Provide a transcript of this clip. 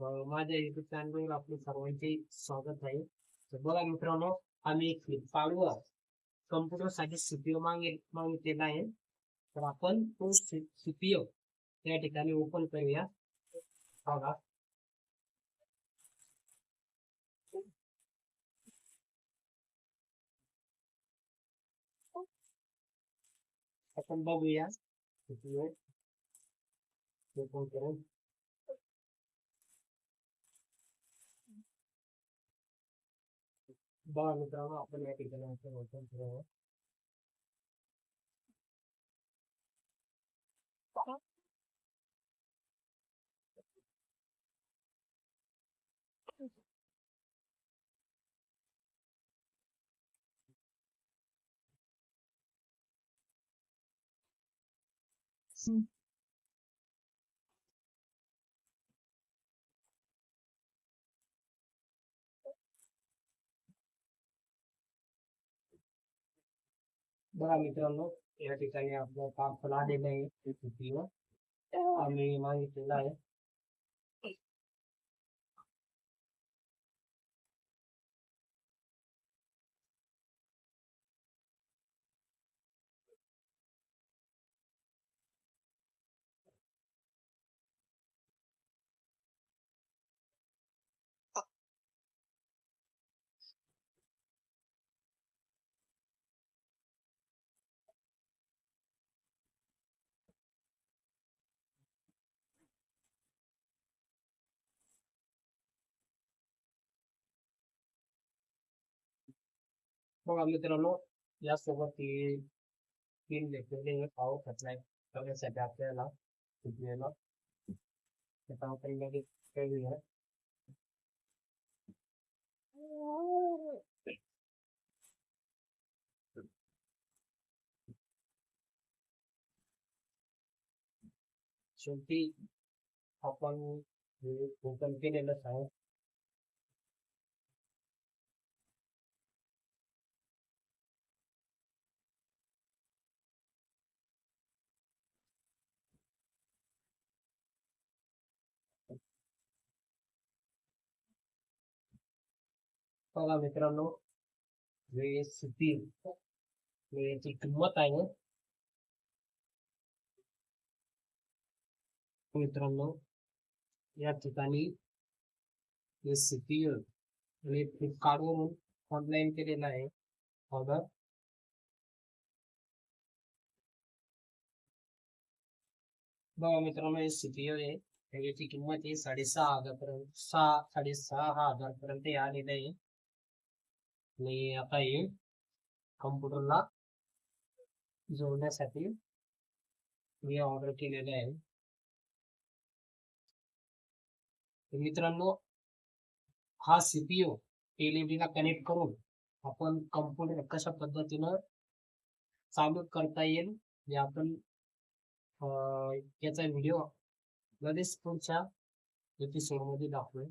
माझ्या युट्यूब चॅनलवर आपले सर्वांचे स्वागत आहे. तर बघा मित्रांनो, आम्ही फ्लिपकार्टवर कम्प्युटरसाठी सीपीयू मागितलेला आहे. तर आपण तो सीपीयू त्या ठिकाणी ओपन करूया. बघा, आपण बघूया सीपीयू ओपन करून. बघा मित्रांनो, आपण या ठिकाणी ओपन करूया. बघा मित्रांनो, या ठिकाणी आपलं पार्सल आलेलं आहे. ते सीपीयू आम्ही मागितलेला आहे. बघा मित्रांनो, यासोबत तीन लेखलेले पाव घातलाय करण्यासाठी आपल्याला सीपीयूला. आता आपण लगेच करूया. शेवटी आपण ओपन केलेलं आहे. बघा मित्रांनो, सीपीयू याची किंमत आहे मित्रांनो, या ठिकाणी हे सीपीयू मी फ्लिपकार्टवरून ऑनलाईन केलेलं आहे ऑर्डर. बघा मित्रांनो, हे सीपीयू आहे. याची किंमत आहे 6,500 पर्यंत, 6,500 पर्यंत आलेलं आहे. आणि आता हे कम्प्युटरला जोडण्यासाठी मी ऑर्डर केलेले आहे. मित्रांनो, हा सीपीयू एलईडी ला कनेक्ट करून आपण कम्प्युटर कशा पद्धतीनं चालू करता येईल हे आपण याचा व्हिडिओ लगेच पुढच्या एपिसोड मध्ये दाखवू.